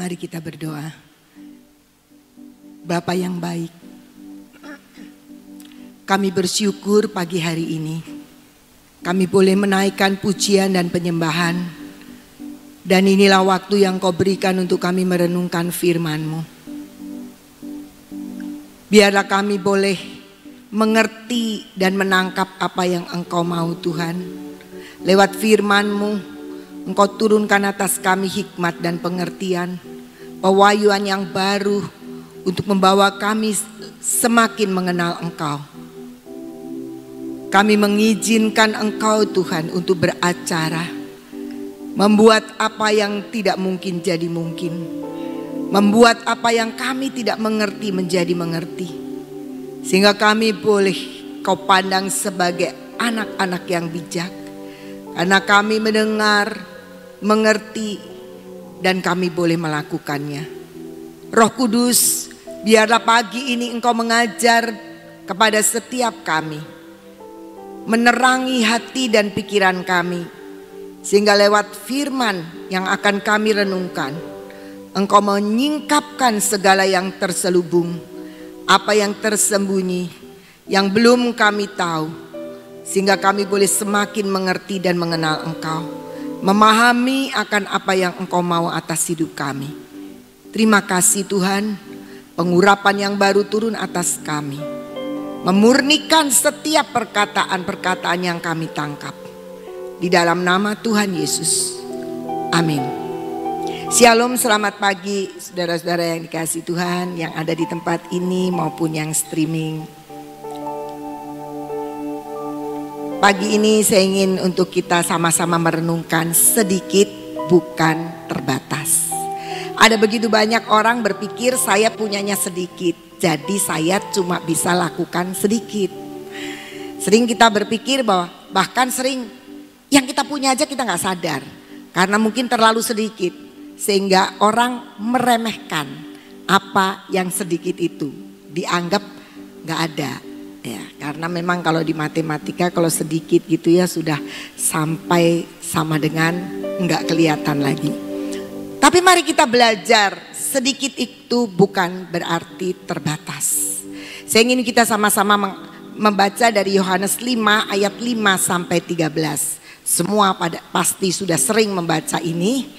Mari kita berdoa. Bapa yang baik, kami bersyukur pagi hari ini kami boleh menaikkan pujian dan penyembahan. Dan inilah waktu yang Kau berikan untuk kami merenungkan firman-Mu. Biarlah kami boleh mengerti dan menangkap apa yang Engkau mau Tuhan. Lewat firman-Mu Engkau turunkan atas kami hikmat dan pengertian, pewahyuan yang baru untuk membawa kami semakin mengenal Engkau. Kami mengizinkan Engkau Tuhan untuk beracara, membuat apa yang tidak mungkin jadi mungkin, membuat apa yang kami tidak mengerti menjadi mengerti, sehingga kami boleh Kau pandang sebagai anak-anak yang bijak, karena kami mendengar, mengerti, dan kami boleh melakukannya. Roh Kudus, biarlah pagi ini Engkau mengajar kepada setiap kami, menerangi hati dan pikiran kami, sehingga lewat firman yang akan kami renungkan, Engkau menyingkapkan segala yang terselubung, apa yang tersembunyi, yang belum kami tahu, sehingga kami boleh semakin mengerti dan mengenal Engkau, memahami akan apa yang Engkau mau atas hidup kami. Terima kasih Tuhan, pengurapan yang baru turun atas kami, memurnikan setiap perkataan-perkataan yang kami tangkap. Di dalam nama Tuhan Yesus, amin. Shalom, selamat pagi saudara-saudara yang dikasihi Tuhan, yang ada di tempat ini maupun yang streaming. Pagi ini saya ingin untuk kita sama-sama merenungkan sedikit bukan terbatas. Ada begitu banyak orang berpikir saya punyanya sedikit, jadi saya cuma bisa lakukan sedikit. Sering kita berpikir bahwa bahkan sering yang kita punya aja kita gak sadar, karena mungkin terlalu sedikit, sehingga orang meremehkan apa yang sedikit itu, dianggap gak ada. Ya, karena memang kalau di matematika kalau sedikit gitu ya sudah sampai sama dengan nggak kelihatan lagi. Tapi mari kita belajar, sedikit itu bukan berarti terbatas. Saya ingin kita sama-sama membaca dari Yohanes 5 ayat 5 sampai 13. Semua pasti sudah sering membaca ini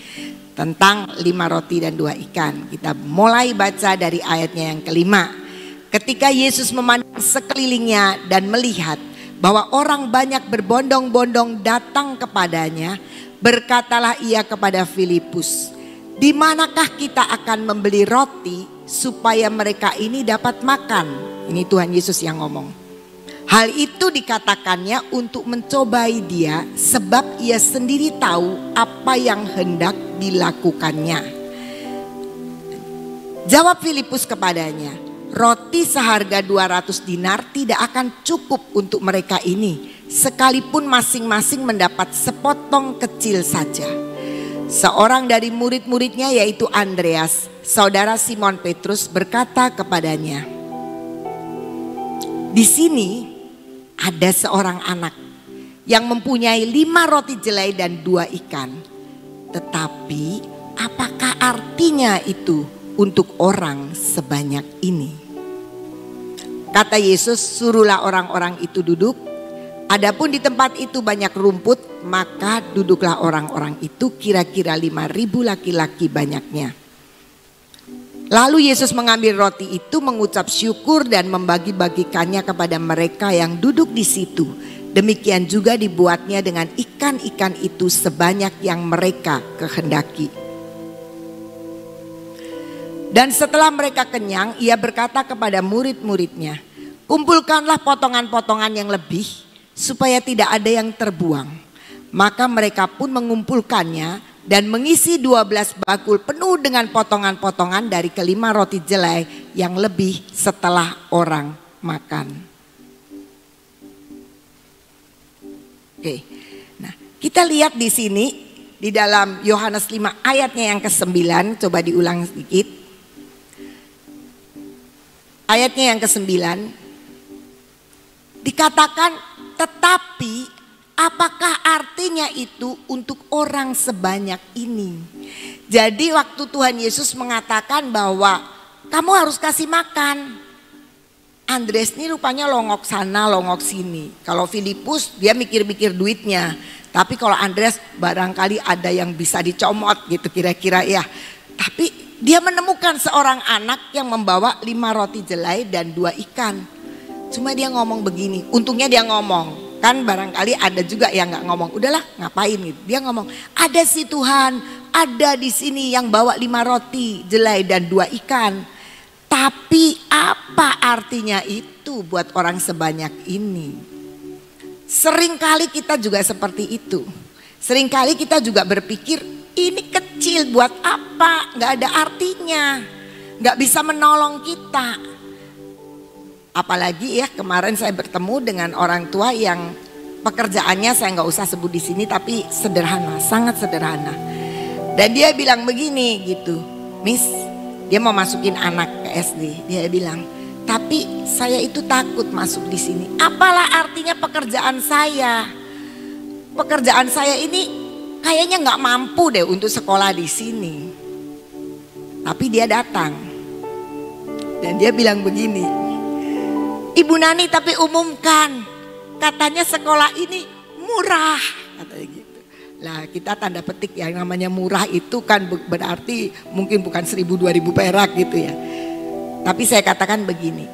tentang 5 roti dan 2 ikan. Kita mulai baca dari ayatnya yang kelima. Ketika Yesus memandang sekelilingnya dan melihat bahwa orang banyak berbondong-bondong datang kepadanya, berkatalah ia kepada Filipus, "Di manakah kita akan membeli roti supaya mereka ini dapat makan?" Ini Tuhan Yesus yang ngomong. Hal itu dikatakannya untuk mencobai dia, sebab ia sendiri tahu apa yang hendak dilakukannya. Jawab Filipus kepadanya, "Roti seharga 200 dinar tidak akan cukup untuk mereka ini, sekalipun masing-masing mendapat sepotong kecil saja." Seorang dari murid-muridnya yaitu Andreas, saudara Simon Petrus, berkata kepadanya, "Di sini ada seorang anak yang mempunyai 5 roti jelai dan 2 ikan. Tetapi apakah artinya itu untuk orang sebanyak ini?" Kata Yesus, "Suruhlah orang-orang itu duduk." Adapun di tempat itu banyak rumput, maka duduklah orang-orang itu, kira-kira 5.000 laki-laki banyaknya. Lalu Yesus mengambil roti itu, mengucap syukur dan membagi-bagikannya kepada mereka yang duduk di situ. Demikian juga dibuatnya dengan ikan-ikan itu sebanyak yang mereka kehendaki. Dan setelah mereka kenyang, ia berkata kepada murid-muridnya, "Kumpulkanlah potongan-potongan yang lebih, supaya tidak ada yang terbuang." Maka mereka pun mengumpulkannya dan mengisi 12 bakul penuh dengan potongan-potongan dari kelima roti jelai yang lebih setelah orang makan. Oke, nah kita lihat di sini di dalam Yohanes 5 ayatnya yang ke-9, coba diulang sedikit. Ayatnya yang ke-9 dikatakan, tetapi apakah artinya itu untuk orang sebanyak ini? Jadi waktu Tuhan Yesus mengatakan bahwa kamu harus kasih makan, Andreas ini rupanya longok sana longok sini. Kalau Filipus dia mikir-mikir duitnya, tapi kalau Andreas barangkali ada yang bisa dicomot gitu kira-kira ya. Tapi dia menemukan seorang anak yang membawa 5 roti jelai dan 2 ikan. Cuma dia ngomong begini, untungnya dia ngomong. Kan barangkali ada juga yang gak ngomong, udahlah ngapain gitu. Dia ngomong, ada sih Tuhan, ada di sini yang bawa 5 roti jelai dan 2 ikan. Tapi apa artinya itu buat orang sebanyak ini? Seringkali kita juga seperti itu. Seringkali kita juga berpikir ini kecil buat apa? Gak ada artinya. Gak bisa menolong kita. Apalagi ya kemarin saya bertemu dengan orang tua yang pekerjaannya saya gak usah sebut di sini tapi sederhana, sangat sederhana. Dan dia bilang begini gitu, Miss, dia mau masukin anak ke SD. Dia bilang, tapi saya itu takut masuk di sini. Apalah artinya pekerjaan saya? Pekerjaan saya ini kayaknya nggak mampu deh untuk sekolah di sini. Tapi dia datang dan dia bilang begini, Ibu Nani tapi umumkan, katanya sekolah ini murah, katanya gitu. Lah kita tanda petik yang namanya murah itu kan berarti mungkin bukan 1.000-2.000 perak gitu ya. Tapi saya katakan begini,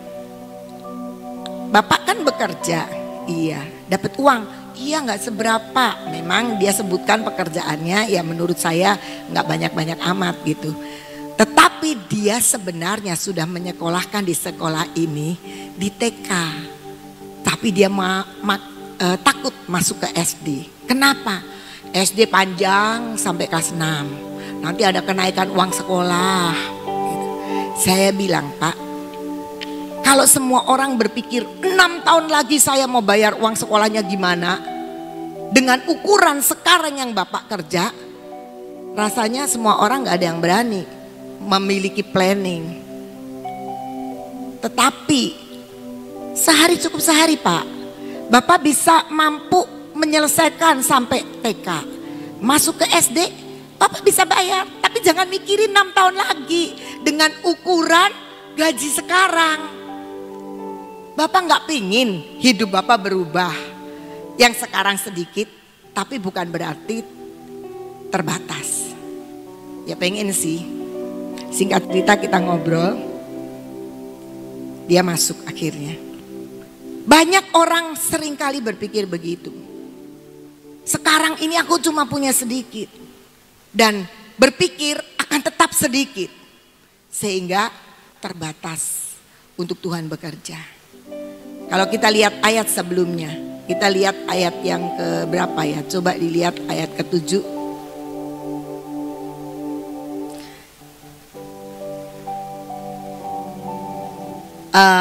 Bapak kan bekerja, iya, dapat uang, iya nggak seberapa. Memang dia sebutkan pekerjaannya ya menurut saya nggak banyak-banyak amat gitu. Tetapi dia sebenarnya sudah menyekolahkan di sekolah ini di TK. Tapi dia takut masuk ke SD. Kenapa? SD panjang sampai kelas 6. Nanti ada kenaikan uang sekolah. Saya bilang, Pak, kalau semua orang berpikir 6 tahun lagi saya mau bayar uang sekolahnya gimana, dengan ukuran sekarang yang Bapak kerja, rasanya semua orang gak ada yang berani memiliki planning. Tetapi sehari cukup sehari, Pak. Bapak bisa mampu menyelesaikan sampai TK. Masuk ke SD, Bapak bisa bayar. Tapi jangan mikirin 6 tahun lagi dengan ukuran gaji sekarang. Bapak gak pingin hidup Bapak berubah. Yang sekarang sedikit, tapi bukan berarti terbatas. Ya pengen sih. Singkat cerita kita ngobrol. Dia masuk akhirnya. Banyak orang seringkali berpikir begitu. Sekarang ini aku cuma punya sedikit. Dan berpikir akan tetap sedikit. Sehingga terbatas untuk Tuhan bekerja. Kalau kita lihat ayat sebelumnya. Kita lihat ayat yang ke berapa ya. Coba dilihat ayat ke-7.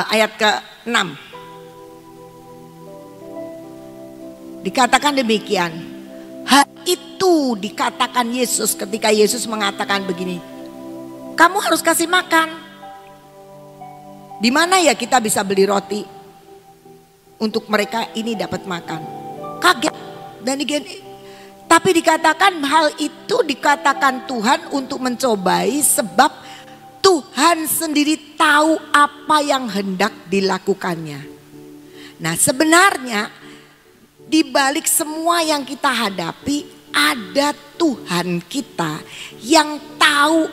Ayat ke-6. Dikatakan demikian. Hal itu dikatakan Yesus ketika Yesus mengatakan begini. Kamu harus kasih makan. Di mana ya kita bisa beli roti untuk mereka ini dapat makan? Kaget dan digini. Tapi dikatakan hal itu dikatakan Tuhan untuk mencobai sebab Tuhan sendiri tahu apa yang hendak dilakukannya. Nah sebenarnya di balik semua yang kita hadapi ada Tuhan kita yang tahu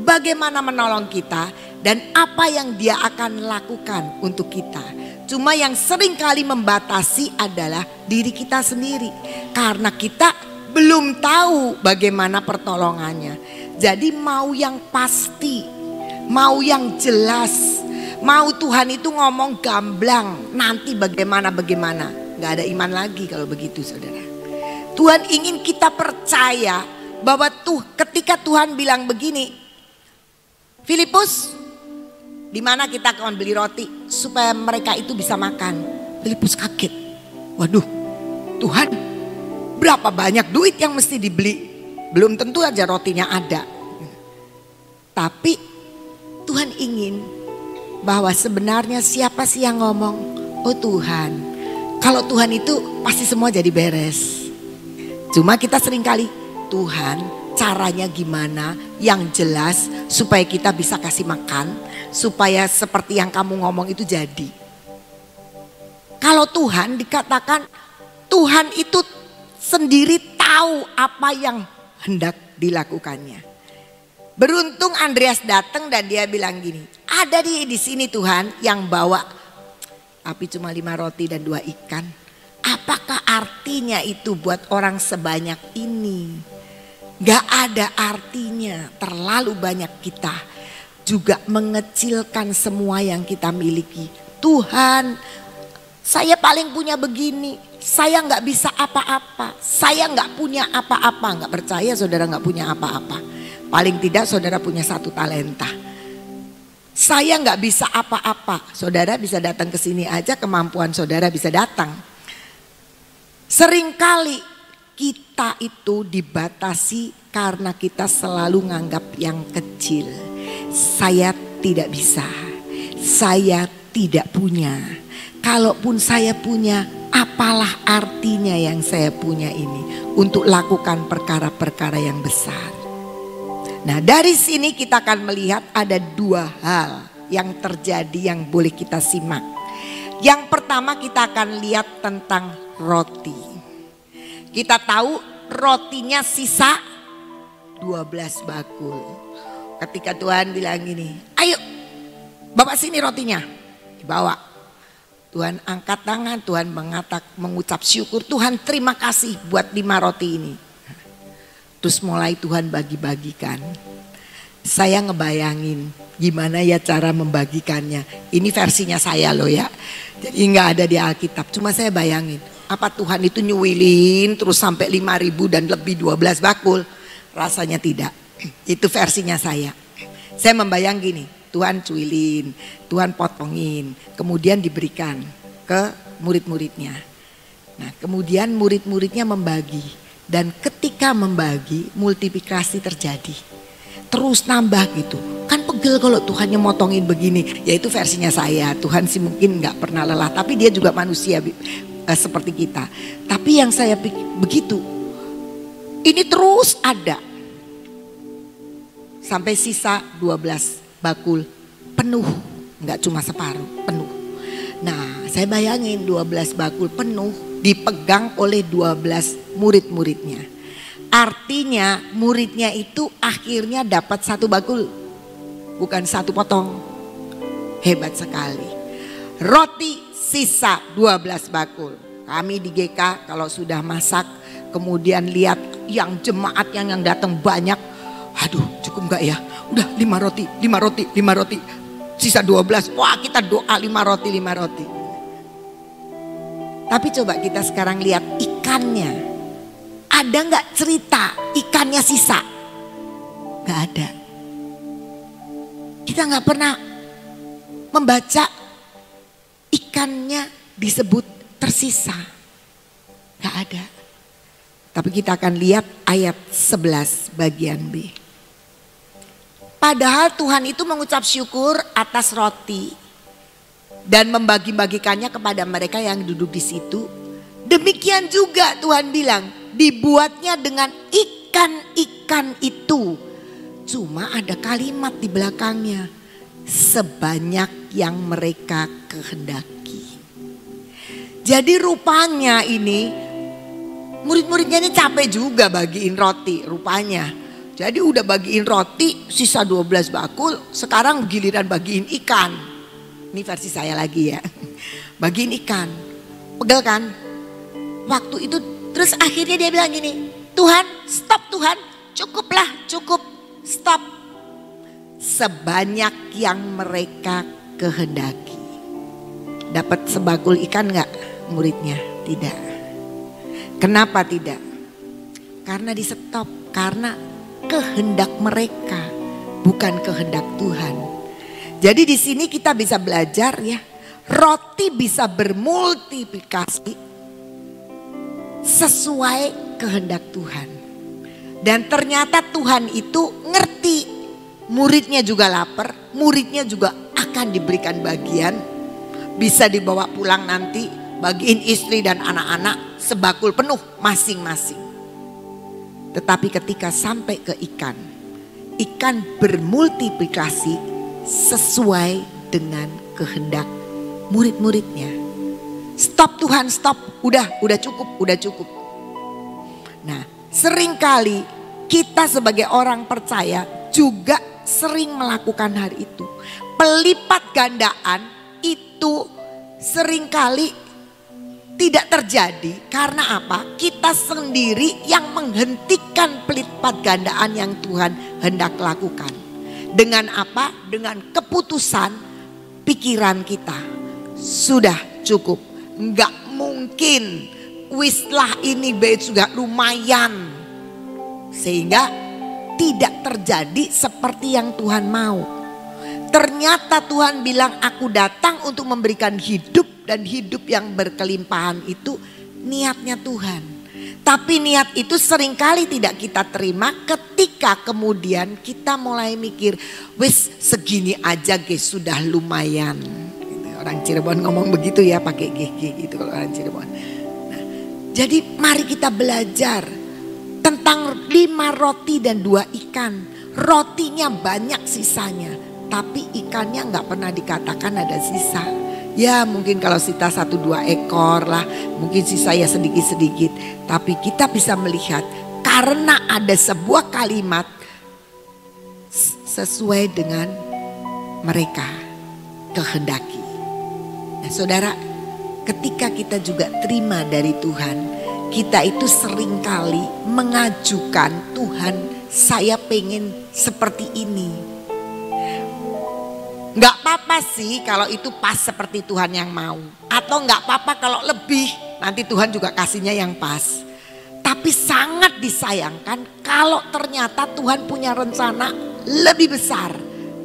bagaimana menolong kita dan apa yang Dia akan lakukan untuk kita. Cuma yang sering kali membatasi adalah diri kita sendiri karena kita belum tahu bagaimana pertolongannya. Jadi mau yang pasti, mau yang jelas, mau Tuhan itu ngomong gamblang nanti bagaimana. Gak ada iman lagi kalau begitu saudara. Tuhan ingin kita percaya bahwa ketika Tuhan bilang begini, Filipus, di mana kita akan beli roti supaya mereka itu bisa makan. Filipus kaget. Waduh, Tuhan, berapa banyak duit yang mesti dibeli? Belum tentu aja rotinya ada. Tapi Tuhan ingin bahwa sebenarnya siapa sih yang ngomong? Oh Tuhan. Kalau Tuhan itu pasti semua jadi beres. Cuma kita seringkali, Tuhan caranya gimana yang jelas supaya kita bisa kasih makan, supaya seperti yang kamu ngomong itu jadi. Kalau Tuhan dikatakan Tuhan itu sendiri tahu apa yang hendak dilakukannya. Beruntung Andreas datang dan dia bilang gini, ada di sini Tuhan yang bawa tapi cuma 5 roti dan 2 ikan. Apakah artinya itu buat orang sebanyak ini? Gak ada artinya. Terlalu banyak kita juga mengecilkan semua yang kita miliki. Tuhan, saya paling punya begini. Saya gak bisa apa-apa. Saya gak punya apa-apa. Gak percaya saudara gak punya apa-apa. Paling tidak saudara punya 1 talenta. Saya gak bisa apa-apa. Saudara bisa datang ke sini aja, kemampuan saudara bisa datang. Seringkali kita itu dibatasi karena kita selalu nganggap yang kecil. Saya tidak bisa. Saya tidak punya. Kalaupun saya punya, apalah artinya yang saya punya ini untuk lakukan perkara-perkara yang besar. Nah, dari sini kita akan melihat ada 2 hal yang terjadi yang boleh kita simak. Yang pertama kita akan lihat tentang roti. Kita tahu rotinya sisa 12 bakul. Ketika Tuhan bilang gini, ayo bawa sini rotinya. Dibawa. Tuhan angkat tangan, Tuhan mengucap syukur. Tuhan terima kasih buat 5 roti ini. Terus mulai Tuhan bagi-bagikan. Saya ngebayangin gimana ya cara membagikannya. Ini versinya saya loh ya. Jadi nggak ada di Alkitab. Cuma saya bayangin. Apa Tuhan itu nyuwilin terus sampai 5.000 dan lebih 12 bakul? Rasanya tidak. Itu versinya saya. Saya membayang gini. Tuhan cuilin, Tuhan potongin. Kemudian diberikan ke murid-muridnya. Nah kemudian murid-muridnya membagi. Dan ketika membagi multiplikasi terjadi. Terus nambah gitu. Kan pegel kalau Tuhannya motongin begini. Ya itu versinya saya. Tuhan sih mungkin gak pernah lelah. Tapi dia juga manusia seperti kita. Tapi yang saya pikir begitu. Ini terus ada. Sampai sisa 12 bakul penuh. Gak cuma separuh, penuh. Nah saya bayangin 12 bakul penuh. Dipegang oleh 12 murid-muridnya. Artinya muridnya itu akhirnya dapat 1 bakul. Bukan 1 potong. Hebat sekali. Roti sisa 12 bakul. Kami di GK kalau sudah masak. Kemudian lihat yang jemaat yang datang banyak. Aduh cukup gak ya? Udah 5 roti, 5 roti, 5 roti. Sisa 12. Wah kita doa 5 roti, 5 roti. Tapi coba kita sekarang lihat ikannya. Ada gak cerita ikannya sisa? Gak ada. Kita gak pernah membaca ikannya disebut tersisa. Gak ada. Tapi kita akan lihat ayat 11 bagian B. Padahal Tuhan itu mengucap syukur atas roti. Dan membagi-bagikannya kepada mereka yang duduk di situ. Demikian juga Tuhan bilang, dibuatnya dengan ikan-ikan itu. Cuma ada kalimat di belakangnya. Sebanyak yang mereka kehendaki. Jadi rupanya ini, murid-muridnya ini capek juga bagiin roti rupanya. Jadi udah bagiin roti, sisa 12 bakul, sekarang giliran bagiin ikan. Ini versi saya lagi ya. Bagiin ikan. Pegel kan? Waktu itu terus akhirnya dia bilang gini. Tuhan stop Tuhan. Cukuplah cukup. Stop. Sebanyak yang mereka kehendaki. Dapat sebakul ikan gak muridnya? Tidak. Kenapa tidak? Karena di stop. Karena kehendak mereka. Bukan kehendak Tuhan. Jadi di sini kita bisa belajar ya, roti bisa bermultiplikasi sesuai kehendak Tuhan. Dan ternyata Tuhan itu ngerti, muridnya juga lapar, muridnya juga akan diberikan bagian, bisa dibawa pulang nanti, bagiin istri dan anak-anak sebakul penuh masing-masing. Tetapi ketika sampai ke ikan, ikan bermultiplikasi sesuai dengan kehendak murid-muridnya. Stop Tuhan, stop. Udah cukup. Nah, seringkali kita sebagai orang percaya juga sering melakukan hal itu. Pelipat gandaan itu seringkali tidak terjadi karena apa? Kita sendiri yang menghentikan pelipat gandaan yang Tuhan hendak lakukan. Dengan apa? Dengan keputusan pikiran kita. Sudah cukup. Enggak mungkin. Wislah ini baik juga lumayan. Sehingga tidak terjadi seperti yang Tuhan mau. Ternyata Tuhan bilang aku datang untuk memberikan hidup dan hidup yang berkelimpahan itu niatnya Tuhan. Tapi niat itu seringkali tidak kita terima ketika kemudian kita mulai mikir wis segini aja guys sudah lumayan. Orang Cirebon ngomong begitu ya pakai GG gitu kalau orang Cirebon. Nah, jadi mari kita belajar tentang 5 roti dan 2 ikan. Rotinya banyak sisanya. Tapi ikannya nggak pernah dikatakan ada sisa. Ya mungkin kalau sisa 1-2 ekor lah. Mungkin sisa ya sedikit-sedikit. Tapi kita bisa melihat karena ada sebuah kalimat sesuai dengan mereka kehendaki. Nah saudara, ketika kita juga terima dari Tuhan, kita itu seringkali mengajukan Tuhan, saya pengen seperti ini. Gak apa-apa sih kalau itu pas seperti Tuhan yang mau. Atau gak apa-apa kalau lebih, nanti Tuhan juga kasihnya yang pas. Tapi sangat disayangkan kalau ternyata Tuhan punya rencana lebih besar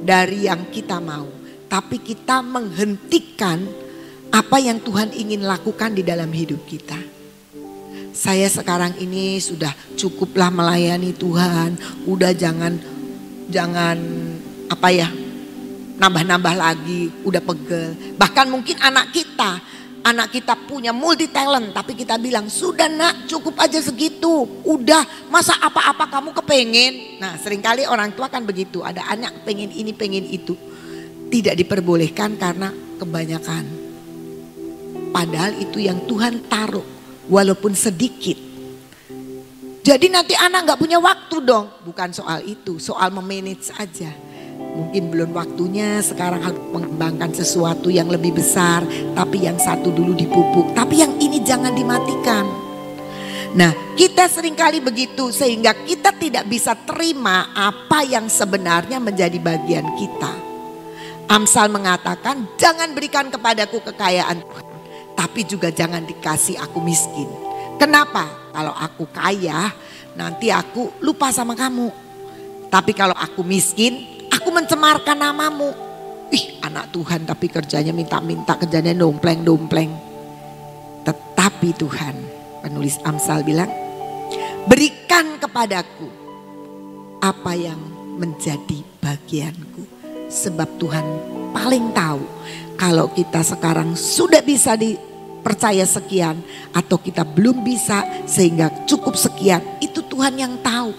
dari yang kita mau. Tapi kita menghentikan apa yang Tuhan ingin lakukan di dalam hidup kita. Saya sekarang ini sudah cukuplah melayani Tuhan. Udah jangan nambah-nambah lagi, udah pegel. Bahkan mungkin anak kita punya multi talent, tapi kita bilang sudah nak cukup aja segitu. Udah masa apa-apa kamu kepengen. Nah seringkali orang tua kan begitu, ada anak pengen ini pengen itu. Tidak diperbolehkan karena kebanyakan. Padahal itu yang Tuhan taruh walaupun sedikit. Jadi nanti anak gak punya waktu dong. Bukan soal itu, soal memanage aja. Mungkin belum waktunya sekarang harus mengembangkan sesuatu yang lebih besar. Tapi yang satu dulu dipupuk. Tapi yang ini jangan dimatikan. Nah kita seringkali begitu sehingga kita tidak bisa terima apa yang sebenarnya menjadi bagian kita. Amsal mengatakan jangan berikan kepadaku kekayaan Tuhan. Tapi juga jangan dikasih aku miskin. Kenapa? Kalau aku kaya nanti aku lupa sama kamu. Tapi kalau aku miskin aku mencemarkan namamu. Ih anak Tuhan tapi kerjanya minta-minta, kerjanya dompleng-dompleng. Tetapi Tuhan, penulis Amsal bilang, berikan kepadaku apa yang menjadi bagianku. Sebab Tuhan paling tahu kalau kita sekarang sudah bisa dipercaya sekian atau kita belum bisa sehingga cukup sekian, itu Tuhan yang tahu.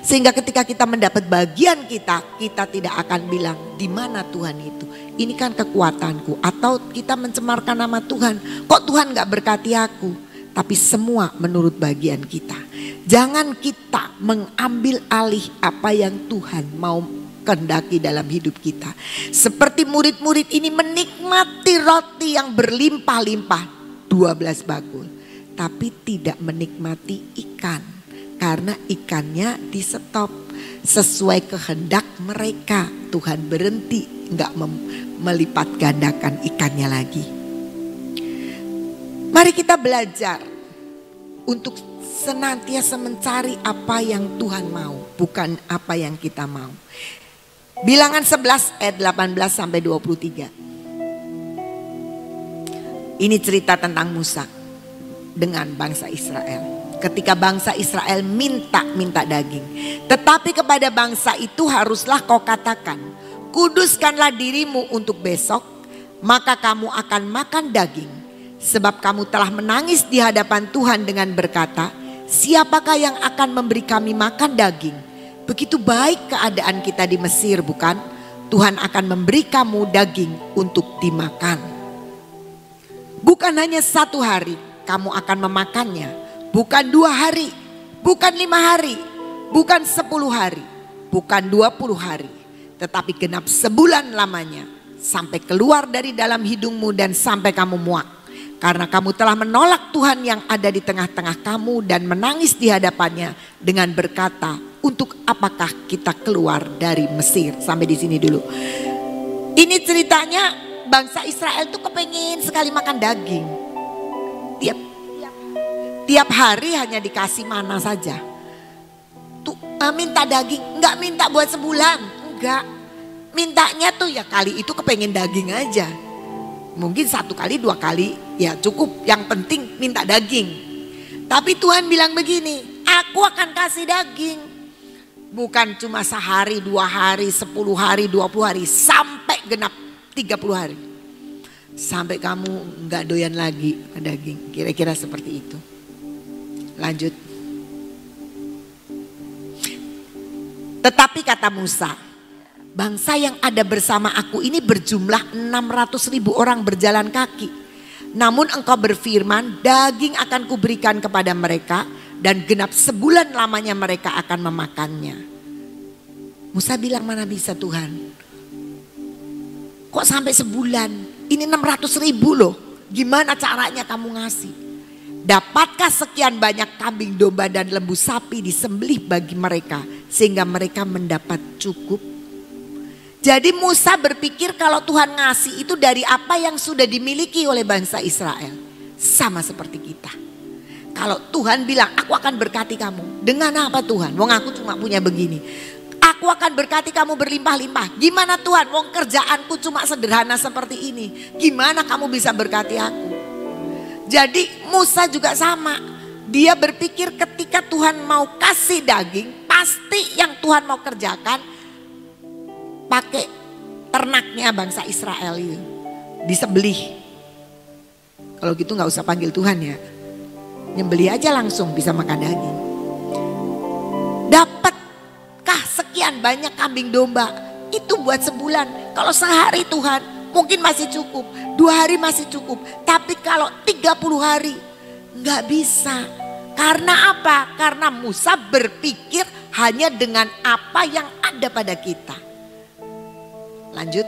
Sehingga ketika kita mendapat bagian kita tidak akan bilang di mana Tuhan itu. Ini kan kekuatanku. Atau kita mencemarkan nama Tuhan. Kok Tuhan gak berkati aku? Tapi semua menurut bagian kita. Jangan kita mengambil alih apa yang Tuhan mau kehendaki dalam hidup kita. Seperti murid-murid ini menikmati roti yang berlimpah-limpah 12 bakul. Tapi tidak menikmati ikan. Karena ikannya di stop sesuai kehendak mereka. Tuhan berhenti nggak melipat gandakan ikannya lagi. Mari kita belajar untuk senantiasa mencari apa yang Tuhan mau, bukan apa yang kita mau. Bilangan 11 ayat 18 sampai 23. Ini cerita tentang Musa dengan bangsa Israel. Ketika bangsa Israel minta daging. Tetapi kepada bangsa itu haruslah kau katakan, kuduskanlah dirimu untuk besok, maka kamu akan makan daging. Sebab kamu telah menangis di hadapan Tuhan dengan berkata, Siapakah yang akan memberi kami makan daging? Begitu baik keadaan kita di Mesir, bukan? Tuhan akan memberi kamu daging untuk dimakan. Bukan hanya 1 hari kamu akan memakannya. Bukan 2 hari, bukan 5 hari, bukan 10 hari, bukan 20 hari. Tetapi genap sebulan lamanya, sampai keluar dari dalam hidungmu dan sampai kamu muak. Karena kamu telah menolak Tuhan yang ada di tengah-tengah kamu dan menangis di hadapannya dengan berkata, untuk apakah kita keluar dari Mesir? Sampai di sini dulu. Ini ceritanya bangsa Israel tuh kepengen sekali makan daging. Tiap hari hanya dikasih mana saja. Tuh, minta daging, nggak minta buat sebulan, enggak. Mintanya tuh ya kali itu kepengen daging aja. Mungkin 1 kali 2 kali ya cukup, yang penting minta daging. Tapi Tuhan bilang begini, aku akan kasih daging. Bukan cuma sehari, 2 hari, 10 hari, 20 hari, sampai genap 30 hari. Sampai kamu nggak doyan lagi daging, kira-kira seperti itu. Lanjut. Tetapi kata Musa, bangsa yang ada bersama aku ini berjumlah 600.000 orang berjalan kaki. Namun engkau berfirman, daging akan kuberikan kepada mereka dan genap sebulan lamanya mereka akan memakannya. Musa bilang, mana bisa Tuhan? Kok sampai sebulan? Ini 600.000 loh. Gimana caranya kamu ngasih? Dapatkah sekian banyak kambing domba dan lembu sapi disembelih bagi mereka sehingga mereka mendapat cukup? Jadi Musa berpikir kalau Tuhan ngasih itu dari apa yang sudah dimiliki oleh bangsa Israel. Sama seperti kita. Kalau Tuhan bilang, aku akan berkati kamu. Dengan apa Tuhan? Wong aku cuma punya begini. Aku akan berkati kamu berlimpah-limpah. Gimana Tuhan? Wong kerjaanku cuma sederhana seperti ini. Gimana kamu bisa berkati aku? Jadi Musa juga sama. Dia berpikir ketika Tuhan mau kasih daging, pasti yang Tuhan mau kerjakan pakai ternaknya bangsa Israel itu. Disembelih. Kalau gitu gak usah panggil Tuhan ya. Nyembelih aja langsung bisa makan daging. Dapatkah sekian banyak kambing domba? Itu buat sebulan. Kalau sehari Tuhan mungkin masih cukup. 2 hari masih cukup. Tapi kalau 30 hari gak bisa. Karena apa? Karena Musa berpikir hanya dengan apa yang ada pada kita. Lanjut.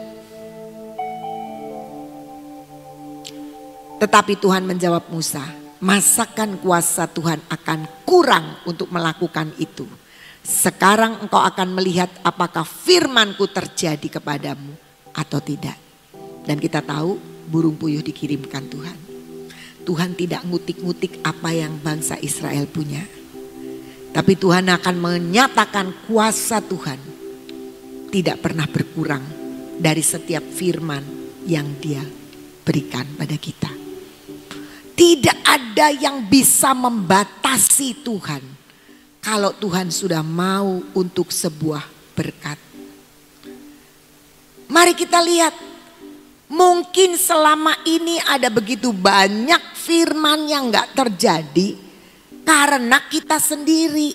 Tetapi Tuhan menjawab Musa, masakan kuasa Tuhan akan kurang untuk melakukan itu. Sekarang engkau akan melihat apakah firmanku terjadi kepadamu atau tidak. Dan kita tahu burung puyuh dikirimkan Tuhan. Tuhan tidak ngutik-ngutik apa yang bangsa Israel punya. Tapi Tuhan akan menyatakan kuasa Tuhan tidak pernah berkurang dari setiap firman yang Dia berikan pada kita. Tidak ada yang bisa membatasi Tuhan kalau Tuhan sudah mau untuk sebuah berkat. Mari kita lihat, mungkin selama ini ada begitu banyak firman yang gak terjadi karena kita sendiri.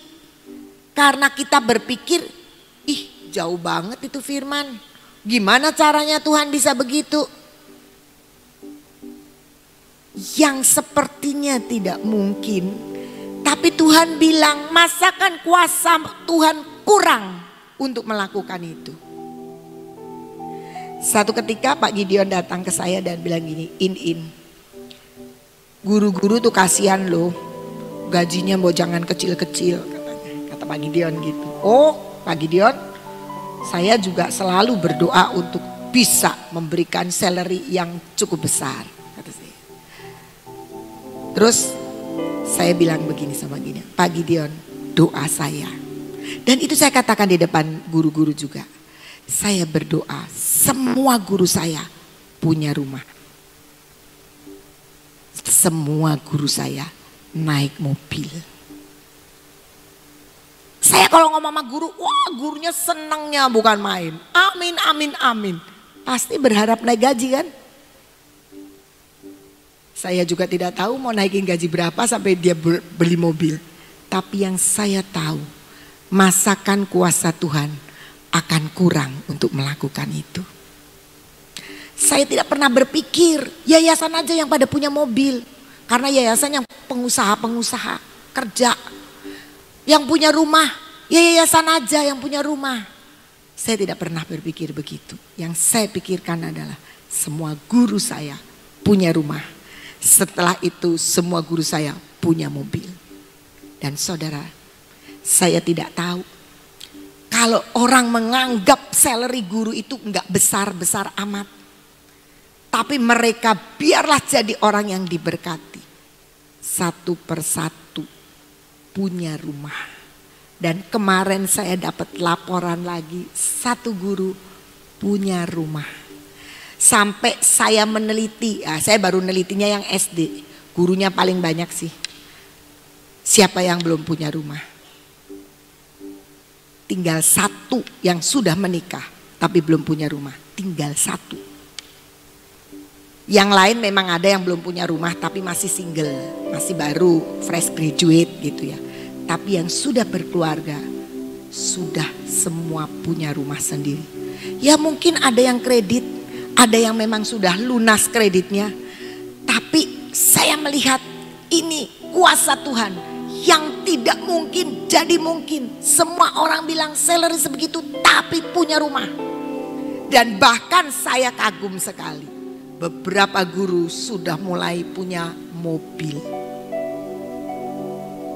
Karena kita berpikir, ih jauh banget itu firman. Gimana caranya Tuhan bisa begitu? Yang sepertinya tidak mungkin. Tapi Tuhan bilang, masakan kuasa Tuhan kurang untuk melakukan itu. Satu ketika Pak Gideon datang ke saya dan bilang gini, In, guru-guru tuh kasihan loh, gajinya mau jangan kecil-kecil katanya, kata Pak Gideon gitu. Oh Pak Gideon, saya juga selalu berdoa untuk bisa memberikan salary yang cukup besar, kata saya. Terus saya bilang begini sama Gideon, Pak Gideon, doa saya. Dan itu saya katakan di depan guru-guru juga. Saya berdoa semua guru saya punya rumah. Semua guru saya naik mobil. Saya kalau ngomong sama guru, wah gurunya senangnya bukan main. Amin, amin, amin. Pasti berharap naik gaji kan? Saya juga tidak tahu mau naikin gaji berapa sampai dia beli mobil. Tapi yang saya tahu, masakan kuasa Tuhan akan kurang untuk melakukan itu. Saya tidak pernah berpikir yayasan aja yang pada punya mobil. Karena yayasan yang pengusaha-pengusaha kerja. Yang punya rumah, yayasan aja yang punya rumah. Saya tidak pernah berpikir begitu. Yang saya pikirkan adalah semua guru saya punya rumah. Setelah itu semua guru saya punya mobil. Dan saudara, saya tidak tahu kalau orang menganggap salary guru itu enggak besar-besar amat. Tapi mereka biarlah jadi orang yang diberkati. Satu persatu punya rumah. Dan kemarin saya dapat laporan lagi, satu guru punya rumah. Sampai saya meneliti, saya baru nelitinya yang SD. Gurunya paling banyak sih. Siapa yang belum punya rumah? Tinggal satu yang sudah menikah tapi belum punya rumah. Tinggal satu. Yang lain memang ada yang belum punya rumah tapi masih single, masih baru, fresh graduate gitu ya. Tapi yang sudah berkeluarga, sudah semua punya rumah sendiri. Ya mungkin ada yang kredit, ada yang memang sudah lunas kreditnya. Tapi saya melihat ini kuasa Tuhan yang tidak mungkin jadi mungkin. Semua orang bilang salary sebegitu tapi punya rumah. Dan bahkan saya kagum sekali. Beberapa guru sudah mulai punya mobil.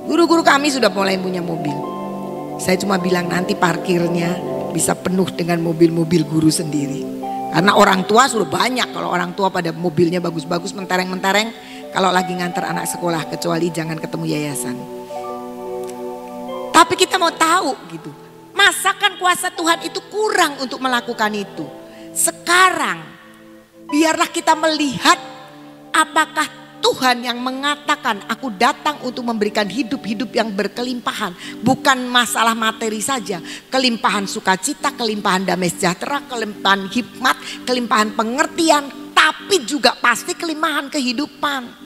Guru-guru kami sudah mulai punya mobil. Saya cuma bilang nanti parkirnya bisa penuh dengan mobil-mobil guru sendiri. Karena orang tua sudah banyak. Kalau orang tua pada mobilnya bagus-bagus mentereng-mentereng. Kalau lagi nganter anak sekolah, kecuali jangan ketemu yayasan. Tapi kita mau tahu gitu. Masakan kuasa Tuhan itu kurang untuk melakukan itu. Sekarang biarlah kita melihat apakah Tuhan yang mengatakan aku datang untuk memberikan hidup-hidup yang berkelimpahan. Bukan masalah materi saja. Kelimpahan sukacita, kelimpahan damai sejahtera, kelimpahan hikmat, kelimpahan pengertian. Tapi juga pasti kelimpahan kehidupan.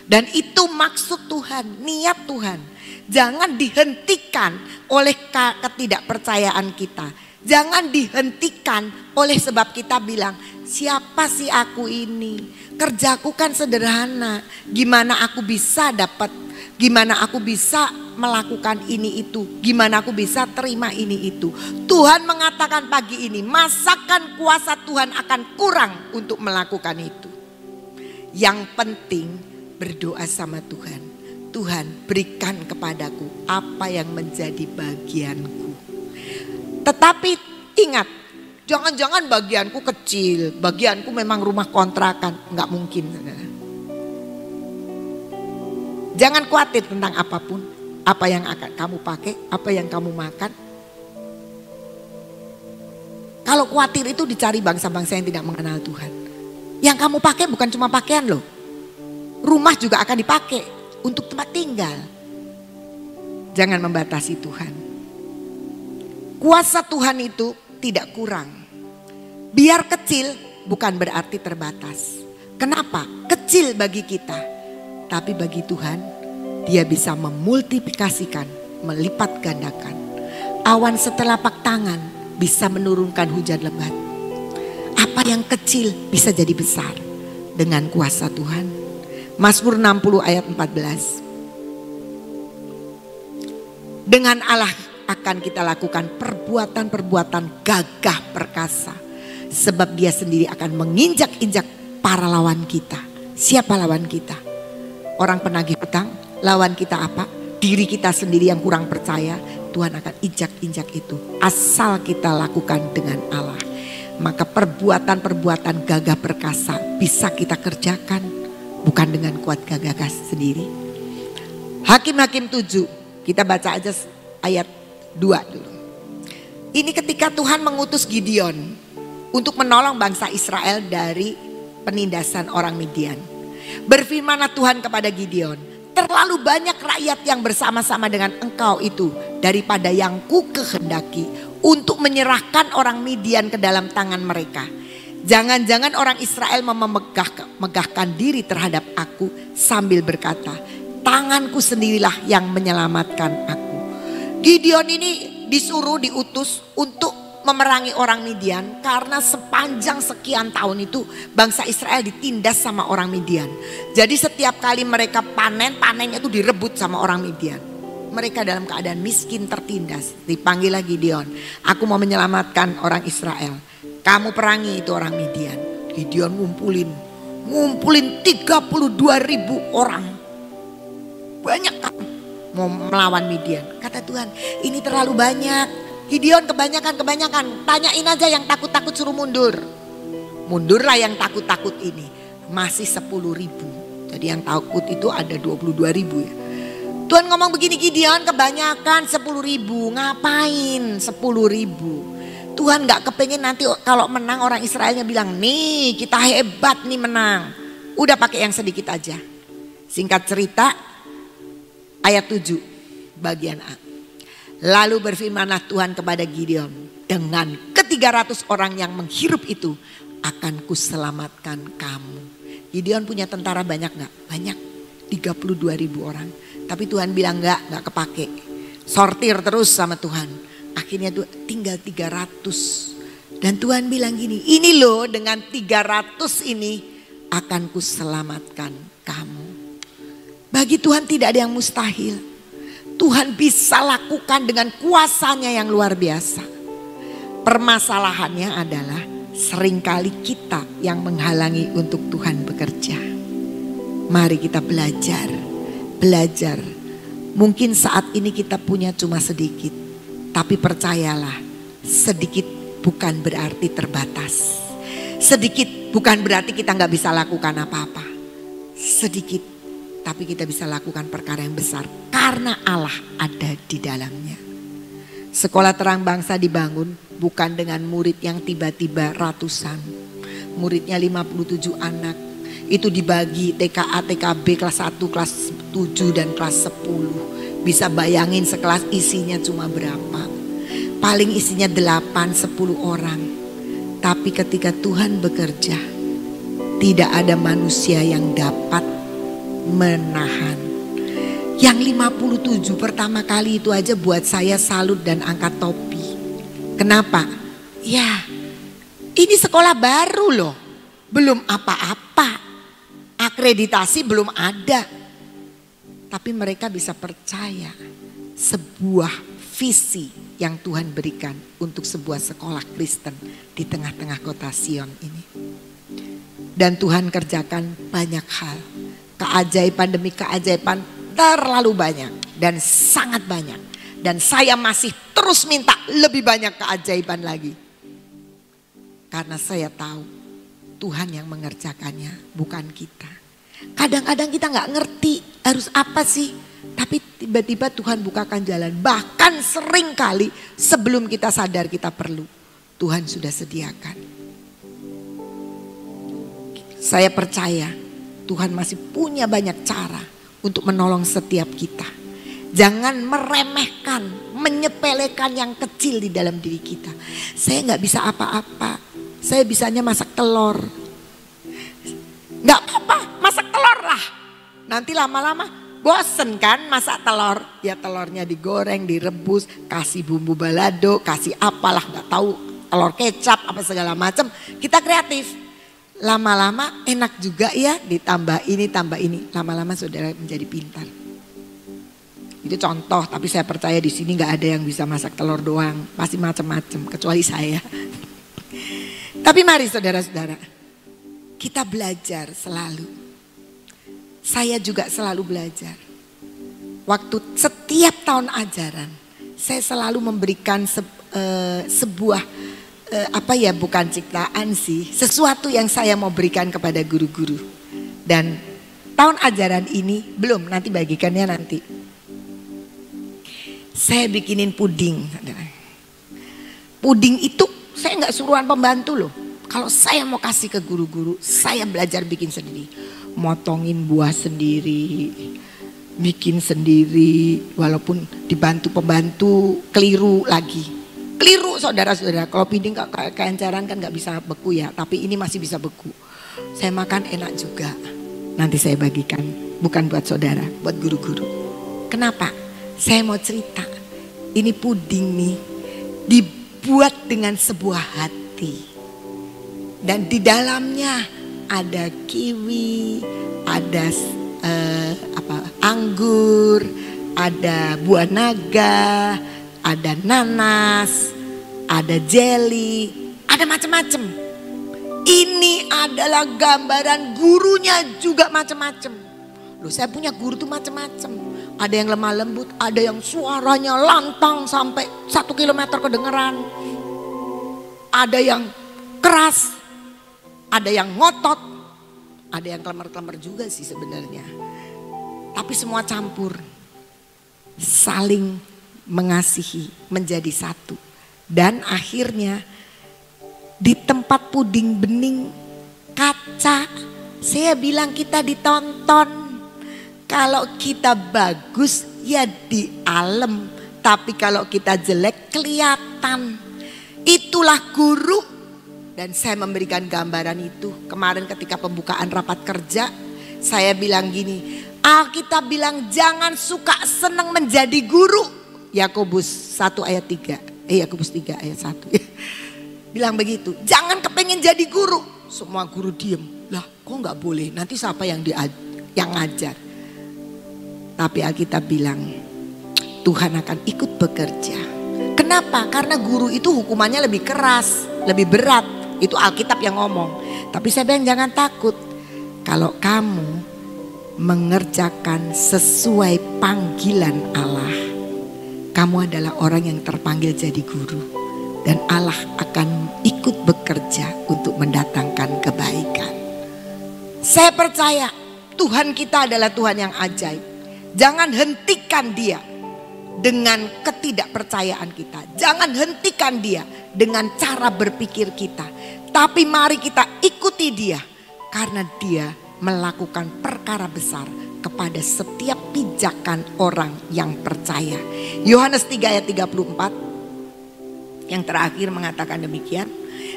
Dan itu maksud Tuhan, niat Tuhan. Jangan dihentikan oleh ketidakpercayaan kita. Jangan dihentikan oleh sebab kita bilang, siapa sih aku ini? Kerjaku kan sederhana. Gimana aku bisa dapat? Gimana aku bisa melakukan ini itu? Gimana aku bisa terima ini itu? Tuhan mengatakan pagi ini, masakan kuasa Tuhan akan kurang untuk melakukan itu. Yang penting berdoa sama Tuhan. Tuhan, berikan kepadaku apa yang menjadi bagianku. Tetapi ingat, jangan-jangan bagianku kecil, bagianku memang rumah kontrakan. Enggak mungkin. Jangan khawatir tentang apapun. Apa yang akan kamu pakai, apa yang kamu makan. Kalau khawatir itu dicari bangsa-bangsa yang tidak mengenal Tuhan. Yang kamu pakai bukan cuma pakaian loh. Rumah juga akan dipakai untuk tempat tinggal. Jangan membatasi Tuhan. Kuasa Tuhan itu tidak kurang. Biar kecil bukan berarti terbatas. Kenapa? Kecil bagi kita. Tapi bagi Tuhan, Dia bisa memultiplikasikan, melipat gandakan. Awan setelapak tangan bisa menurunkan hujan lebat. Apa yang kecil bisa jadi besar dengan kuasa Tuhan. Mazmur 60 ayat 14. Dengan Allah akan kita lakukan perbuatan-perbuatan gagah perkasa. Sebab Dia sendiri akan menginjak-injak para lawan kita. Siapa lawan kita? Orang penagih hutang. Lawan kita apa? Diri kita sendiri yang kurang percaya. Tuhan akan injak-injak itu. Asal kita lakukan dengan Allah. Maka perbuatan-perbuatan gagah perkasa bisa kita kerjakan. Bukan dengan kuat gagah sendiri. Hakim-Hakim 7. Kita baca aja ayat 2 dulu. Ini ketika Tuhan mengutus Gideon untuk menolong bangsa Israel dari penindasan orang Midian. Berfirmanlah Tuhan kepada Gideon, terlalu banyak rakyat yang bersama-sama dengan engkau itu daripada yang ku kehendaki untuk menyerahkan orang Midian ke dalam tangan mereka. Jangan-jangan orang Israel memegahkan diri terhadap aku sambil berkata, tanganku sendirilah yang menyelamatkan aku. Gideon ini disuruh, diutus untuk memerangi orang Midian karena sepanjang sekian tahun itu bangsa Israel ditindas sama orang Midian. Jadi setiap kali mereka panen, panennya itu direbut sama orang Midian. Mereka dalam keadaan miskin, tertindas. Dipanggil lagi Gideon, aku mau menyelamatkan orang Israel. Kamu perangi itu orang Midian. Gideon ngumpulin 32.000 orang. Banyak kan mau melawan Midian. Kata Tuhan, ini terlalu banyak. Gideon kebanyakan. Tanyain aja yang takut-takut suruh mundur. Mundurlah yang takut-takut ini. Masih 10.000. Jadi yang takut itu ada 22.000 ya. Tuhan ngomong begini, Gideon kebanyakan 10.000. Ngapain 10.000? Tuhan gak kepengen nanti kalau menang orang Israelnya bilang, nih kita hebat nih menang. Udah pakai yang sedikit aja. Singkat cerita ayat 7 bagian A. Lalu berfirmanlah Tuhan kepada Gideon, dengan ke-300 orang yang menghirup itu akan kuselamatkan kamu. Gideon punya tentara banyak gak? Banyak, 32.000 orang. Tapi Tuhan bilang gak kepake. Sortir terus sama Tuhan. Akhirnya tinggal 300. Dan Tuhan bilang gini, ini loh dengan 300 ini akan kuselamatkan kamu. Bagi Tuhan tidak ada yang mustahil. Tuhan bisa lakukan dengan kuasanya yang luar biasa. Permasalahannya adalah seringkali kita yang menghalangi untuk Tuhan bekerja. Mari kita belajar. Mungkin saat ini kita punya cuma sedikit. Tapi percayalah, sedikit bukan berarti terbatas. Sedikit bukan berarti kita gak bisa lakukan apa-apa. Sedikit, tapi kita bisa lakukan perkara yang besar. Karena Allah ada di dalamnya. Sekolah Terang Bangsa dibangun bukan dengan murid yang tiba-tiba ratusan. Muridnya 57 anak. Itu dibagi TKA, TKB kelas 1, kelas 7 dan kelas 10. Bisa bayangin sekelas isinya cuma berapa. Paling isinya 8-10 orang. Tapi ketika Tuhan bekerja, tidak ada manusia yang dapat menahan. Yang 57 pertama kali itu aja buat saya salut dan angkat topi. Kenapa? Ya, ini sekolah baru loh. Belum apa-apa. Akreditasi belum ada. Tapi mereka bisa percaya sebuah visi yang Tuhan berikan untuk sebuah sekolah Kristen di tengah-tengah kota Sion ini. Dan Tuhan kerjakan banyak hal. Keajaiban demi keajaiban terlalu banyak dan sangat banyak. Dan saya masih terus minta lebih banyak keajaiban lagi. Karena saya tahu Tuhan yang mengerjakannya, bukan kita. Kadang-kadang kita gak ngerti harus apa sih. Tapi tiba-tiba Tuhan bukakan jalan. Bahkan sering kali sebelum kita sadar kita perlu, Tuhan sudah sediakan. Saya percaya Tuhan masih punya banyak cara untuk menolong setiap kita. Jangan meremehkan, menyepelekan yang kecil di dalam diri kita. Saya gak bisa apa-apa. Saya bisanya masak telur. Gak apa-apa, masak telur lah. Nanti lama-lama bosen kan masak telur. Ya telurnya digoreng, direbus, kasih bumbu balado, kasih apalah gak tahu, telur kecap apa segala macam. Kita kreatif. Lama-lama enak juga ya, ditambah ini, tambah ini. Lama-lama saudara menjadi pintar. Itu contoh, tapi saya percaya di sini nggak ada yang bisa masak telur doang, pasti macam-macam kecuali saya. Tapi mari saudara-saudara, kita belajar selalu. Saya juga selalu belajar. Waktu setiap tahun ajaran, saya selalu memberikan sebuah bukan ciptaan sih, sesuatu yang saya mau berikan kepada guru-guru. Dan tahun ajaran ini belum, nanti bagikannya nanti. Saya bikinin puding. Puding itu saya nggak suruhan pembantu loh. Kalau saya mau kasih ke guru-guru, saya belajar bikin sendiri. Motongin buah sendiri, bikin sendiri, walaupun dibantu pembantu keliru lagi. Keliru saudara-saudara, kalau puding keenceran kan gak bisa beku ya, tapi ini masih bisa beku. Saya makan enak juga, nanti saya bagikan bukan buat saudara, buat guru-guru. Kenapa? Saya mau cerita. Ini puding nih dibuat dengan sebuah hati. Dan di dalamnya ada kiwi, ada anggur, ada buah naga, ada nanas, ada jelly, ada macam-macam. Ini adalah gambaran gurunya juga macam-macam. Loh, saya punya guru tuh macam-macam. Ada yang lemah lembut, ada yang suaranya lantang sampai 1 kilometer kedengeran. Ada yang keras, ada yang ngotot, ada yang klemer-klemer juga sih sebenarnya. Tapi semua campur, saling mengasihi, menjadi satu. Dan akhirnya di tempat puding bening kaca, saya bilang kita ditonton. Kalau kita bagus ya di alam, tapi kalau kita jelek kelihatan. Itulah guru. Dan saya memberikan gambaran itu kemarin ketika pembukaan rapat kerja. Saya bilang gini, Alkitab bilang jangan suka senang menjadi guru. Yakobus 1 ayat 3. Yakobus 3 ayat 1. Bilang begitu, jangan kepengen jadi guru. Semua guru diem. Lah kok gak boleh, nanti siapa yang ngajar. Tapi Alkitab bilang Tuhan akan ikut bekerja. Kenapa? Karena guru itu hukumannya lebih keras, lebih berat. Itu Alkitab yang ngomong. Tapi saya bilang jangan takut. Kalau kamu mengerjakan sesuai panggilan Allah, kamu adalah orang yang terpanggil jadi guru. Dan Allah akan ikut bekerja untuk mendatangkan kebaikan. Saya percaya Tuhan kita adalah Tuhan yang ajaib. Jangan hentikan dia dengan ketidakpercayaan kita. Jangan hentikan dia dengan cara berpikir kita. Tapi mari kita ikuti dia. Karena dia melakukan perkara besar kepada setiap pijakan orang yang percaya. Yohanes 3 ayat 34 yang terakhir mengatakan demikian.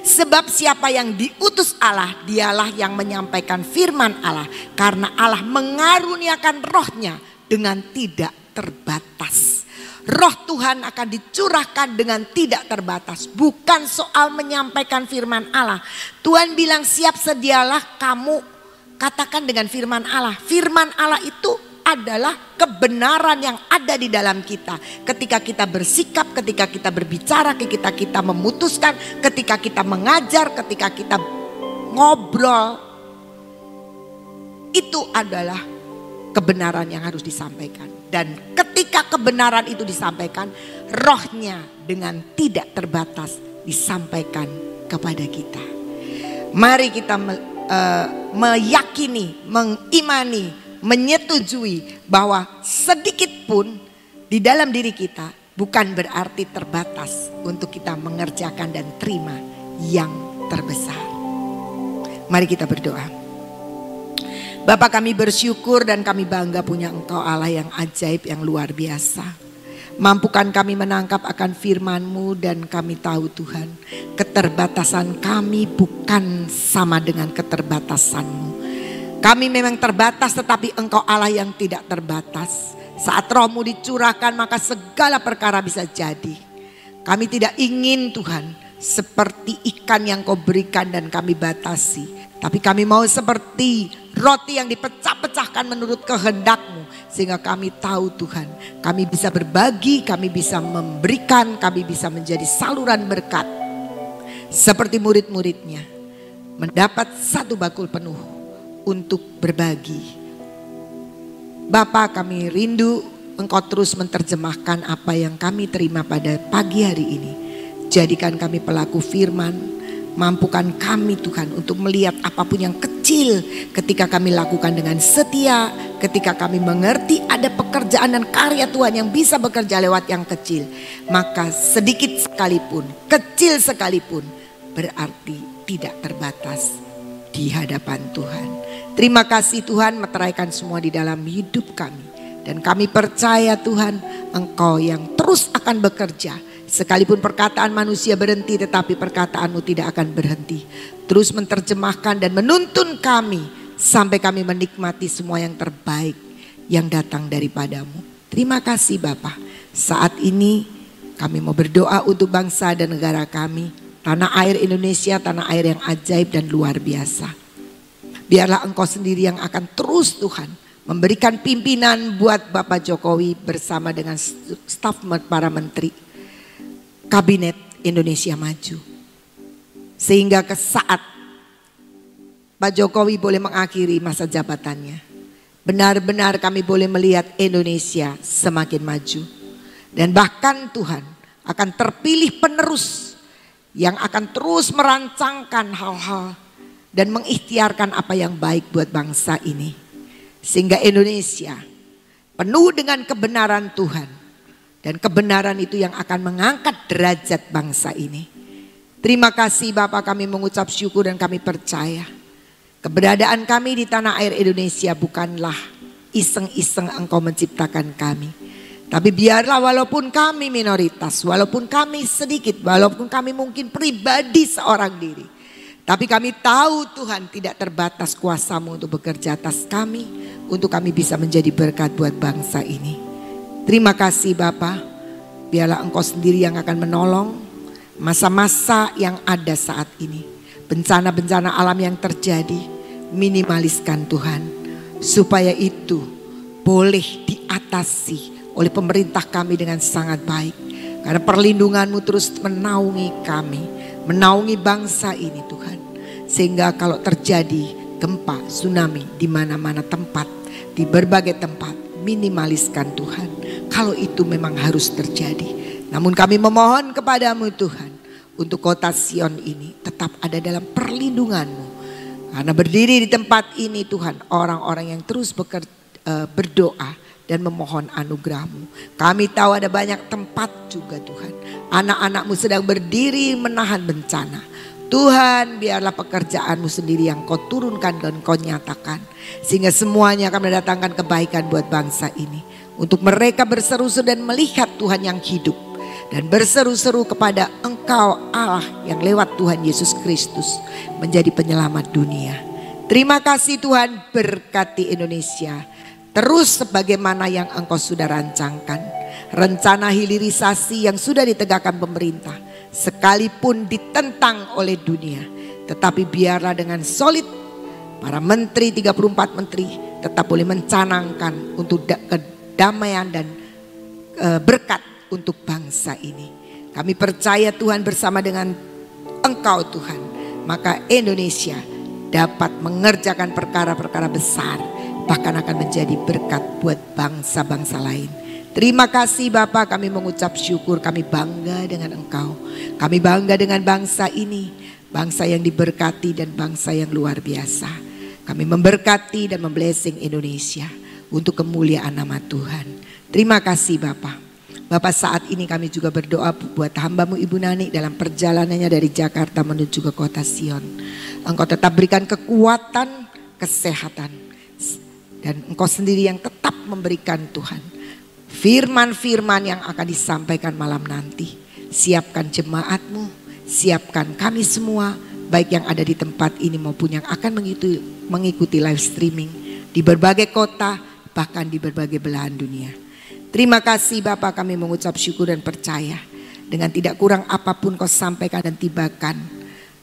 Sebab siapa yang diutus Allah, dialah yang menyampaikan firman Allah. Karena Allah mengaruniakan rohnya dengan tidak terbatas. Roh Tuhan akan dicurahkan dengan tidak terbatas. Bukan soal menyampaikan firman Allah. Tuhan bilang siap sedialah kamu katakan dengan firman Allah. Firman Allah itu adalah kebenaran yang ada di dalam kita. Ketika kita bersikap, ketika kita berbicara, ketika kita memutuskan, ketika kita mengajar, ketika kita ngobrol. Itu adalah kebenaran yang harus disampaikan. Dan ketika kebenaran itu disampaikan, rohnya dengan tidak terbatas disampaikan kepada kita. Mari kita meyakini, mengimani, menyetujui bahwa sedikit pun di dalam diri kita bukan berarti terbatas untuk kita mengerjakan dan terima yang terbesar. Mari kita berdoa. Bapa, kami bersyukur dan kami bangga punya Engkau Allah yang ajaib, yang luar biasa. Mampukan kami menangkap akan firman-Mu dan kami tahu Tuhan, keterbatasan kami bukan sama dengan keterbatasan-Mu. Kami memang terbatas tetapi Engkau Allah yang tidak terbatas. Saat Roh-Mu dicurahkan maka segala perkara bisa jadi. Kami tidak ingin Tuhan seperti ikan yang Kau berikan dan kami batasi. Tapi kami mau seperti roti yang dipecah-pecahkan menurut kehendak-Mu. Sehingga kami tahu Tuhan, kami bisa berbagi, kami bisa memberikan, kami bisa menjadi saluran berkat. Seperti murid-muridnya, mendapat satu bakul penuh untuk berbagi. Bapa, kami rindu Engkau terus menerjemahkan apa yang kami terima pada pagi hari ini. Jadikan kami pelaku firman. Mampukan kami Tuhan untuk melihat apapun yang kecil ketika kami lakukan dengan setia. Ketika kami mengerti ada pekerjaan dan karya Tuhan yang bisa bekerja lewat yang kecil. Maka sedikit sekalipun, kecil sekalipun berarti tidak terbatas di hadapan Tuhan. Terima kasih Tuhan meteraikan semua di dalam hidup kami. Dan kami percaya Tuhan Engkau yang terus akan bekerja. Sekalipun perkataan manusia berhenti tetapi perkataan-Mu tidak akan berhenti. Terus menerjemahkan dan menuntun kami sampai kami menikmati semua yang terbaik yang datang daripadamu. Terima kasih Bapa. Saat ini kami mau berdoa untuk bangsa dan negara kami, tanah air Indonesia, tanah air yang ajaib dan luar biasa. Biarlah Engkau sendiri yang akan terus Tuhan memberikan pimpinan buat Bapak Jokowi bersama dengan staf para menteri Kabinet Indonesia Maju. Sehingga ke saat Pak Jokowi boleh mengakhiri masa jabatannya, benar-benar kami boleh melihat Indonesia semakin maju. Dan bahkan Tuhan akan terpilih penerus yang akan terus merancangkan hal-hal dan mengikhtiarkan apa yang baik buat bangsa ini. Sehingga Indonesia penuh dengan kebenaran Tuhan. Dan kebenaran itu yang akan mengangkat derajat bangsa ini. Terima kasih Bapak, kami mengucap syukur dan kami percaya. Keberadaan kami di tanah air Indonesia bukanlah iseng-iseng Engkau menciptakan kami. Tapi biarlah walaupun kami minoritas, walaupun kami sedikit, walaupun kami mungkin pribadi seorang diri. Tapi kami tahu Tuhan tidak terbatas kuasa-Mu untuk bekerja atas kami. Untuk kami bisa menjadi berkat buat bangsa ini. Terima kasih Bapa, biarlah Engkau sendiri yang akan menolong masa-masa yang ada saat ini. Bencana-bencana alam yang terjadi, minimaliskan Tuhan. Supaya itu boleh diatasi oleh pemerintah kami dengan sangat baik. Karena perlindungan-Mu terus menaungi kami, menaungi bangsa ini Tuhan. Sehingga kalau terjadi gempa, tsunami di mana-mana tempat, di berbagai tempat, minimaliskan Tuhan. Kalau itu memang harus terjadi. Namun kami memohon kepadamu Tuhan, untuk kota Sion ini tetap ada dalam perlindungan-Mu. Karena berdiri di tempat ini Tuhan, orang-orang yang terus berdoa dan memohon anugerah-Mu. Kami tahu ada banyak tempat juga Tuhan, anak-anak-Mu sedang berdiri menahan bencana. Tuhan, biarlah pekerjaan-Mu sendiri yang Kau turunkan dan Kau nyatakan. Sehingga semuanya akan mendatangkan kebaikan buat bangsa ini. Untuk mereka berseru-seru dan melihat Tuhan yang hidup. Dan berseru-seru kepada Engkau Allah yang lewat Tuhan Yesus Kristus menjadi penyelamat dunia. Terima kasih Tuhan, berkati Indonesia. Terus sebagaimana yang Engkau sudah rancangkan. Rencana hilirisasi yang sudah ditegakkan pemerintah. Sekalipun ditentang oleh dunia, tetapi biarlah dengan solid para menteri, 34 menteri tetap boleh mencanangkan untuk kedamaian dan berkat untuk bangsa ini. Kami percaya Tuhan bersama dengan Engkau Tuhan, maka Indonesia dapat mengerjakan perkara-perkara besar, bahkan akan menjadi berkat buat bangsa-bangsa lain. Terima kasih Bapak, kami mengucap syukur, kami bangga dengan Engkau. Kami bangga dengan bangsa ini, bangsa yang diberkati dan bangsa yang luar biasa. Kami memberkati dan memblessing Indonesia untuk kemuliaan nama Tuhan. Terima kasih Bapak. Bapak, saat ini kami juga berdoa buat hamba-Mu Ibu Nani dalam perjalanannya dari Jakarta menuju ke kota Sion. Engkau tetap berikan kekuatan, kesehatan. Dan Engkau sendiri yang tetap memberikan Tuhan firman-firman yang akan disampaikan malam nanti. Siapkan jemaat-Mu, siapkan kami semua, baik yang ada di tempat ini maupun yang akan mengikuti live streaming di berbagai kota, bahkan di berbagai belahan dunia. Terima kasih Bapak, kami mengucap syukur dan percaya dengan tidak kurang apapun Kau sampaikan dan tibakan.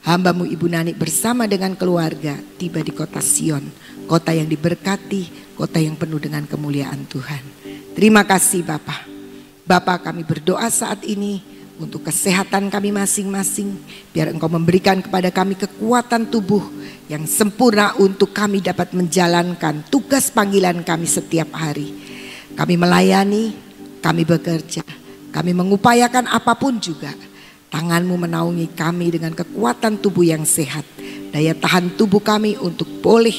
Hamba-Mu Ibu Nani bersama dengan keluarga tiba di kota Sion, kota yang diberkati, kota yang penuh dengan kemuliaan Tuhan. Terima kasih Bapak. Bapak, kami berdoa saat ini untuk kesehatan kami masing-masing. Biar Engkau memberikan kepada kami kekuatan tubuh yang sempurna untuk kami dapat menjalankan tugas panggilan kami setiap hari. Kami melayani, kami bekerja, kami mengupayakan apapun juga. Tangan-Mu menaungi kami dengan kekuatan tubuh yang sehat. Daya tahan tubuh kami untuk boleh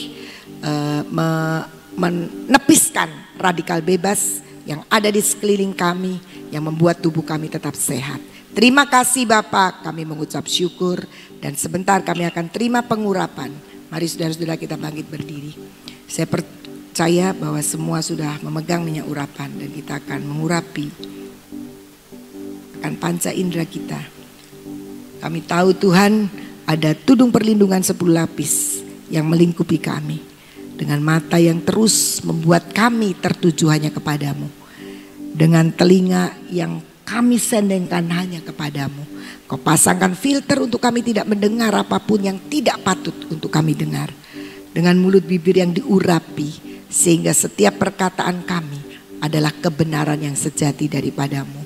menepiskan radikal bebas yang ada di sekeliling kami, yang membuat tubuh kami tetap sehat. Terima kasih Bapak, kami mengucap syukur dan sebentar kami akan terima pengurapan. Mari saudara-saudara kita bangkit berdiri. Saya percaya bahwa semua sudah memegang minyak urapan dan kita akan mengurapi akan panca indera kita. Kami tahu Tuhan ada tudung perlindungan 10 lapis yang melingkupi kami. dengan mata yang terus membuat kami tertuju hanya kepadamu, dengan telinga yang kami sendengkan hanya kepadamu. Kau pasangkan filter untuk kami tidak mendengar apapun yang tidak patut untuk kami dengar, dengan mulut bibir yang diurapi, sehingga setiap perkataan kami adalah kebenaran yang sejati daripadamu.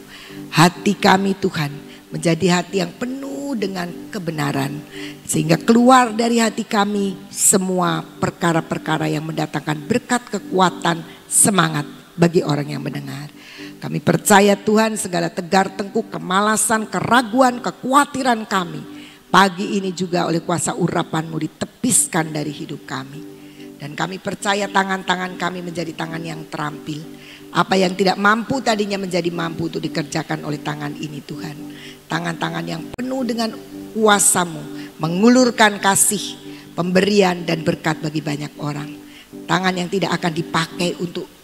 Hati kami Tuhan menjadi hati yang penuh dengan kebenaran, sehingga keluar dari hati kami semua perkara-perkara yang mendatangkan berkat, kekuatan, semangat bagi orang yang mendengar. Kami percaya Tuhan segala tegar tengkuk, kemalasan, keraguan, kekhawatiran kami pagi ini juga oleh kuasa urapan-Mu ditepiskan dari hidup kami. Dan kami percaya tangan-tangan kami menjadi tangan yang terampil. Apa yang tidak mampu tadinya menjadi mampu untuk dikerjakan oleh tangan ini Tuhan. Tangan-tangan yang penuh dengan kuasa-Mu mengulurkan kasih, pemberian dan berkat bagi banyak orang. Tangan yang tidak akan dipakai untuk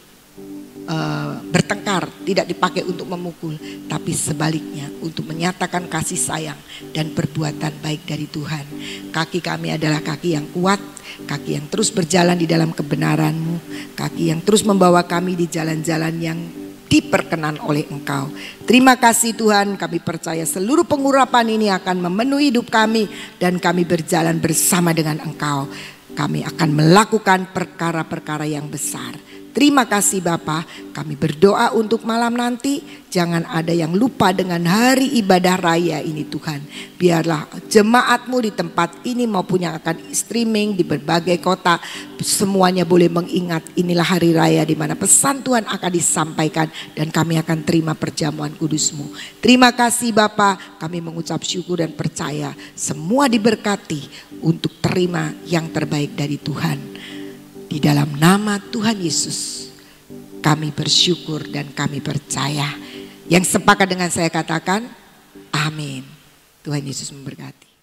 bertengkar, tidak dipakai untuk memukul, tapi sebaliknya untuk menyatakan kasih sayang dan perbuatan baik dari Tuhan. Kaki kami adalah kaki yang kuat, kaki yang terus berjalan di dalam kebenaran-Mu, kaki yang terus membawa kami di jalan-jalan yang diperkenan oleh Engkau. Terima kasih Tuhan, kami percaya seluruh pengurapan ini akan memenuhi hidup kami dan kami berjalan bersama dengan Engkau. Kami akan melakukan perkara-perkara yang besar. Terima kasih Bapa, kami berdoa untuk malam nanti. Jangan ada yang lupa dengan hari ibadah raya ini Tuhan. Biarlah jemaat-Mu di tempat ini maupun yang akan streaming di berbagai kota, semuanya boleh mengingat inilah hari raya di mana pesan Tuhan akan disampaikan dan kami akan terima perjamuan kudus-Mu. Terima kasih Bapa, kami mengucap syukur dan percaya semua diberkati untuk terima yang terbaik dari Tuhan. Di dalam nama Tuhan Yesus kami bersyukur dan kami percaya. Yang sepakat dengan saya katakan amin. Tuhan Yesus memberkati.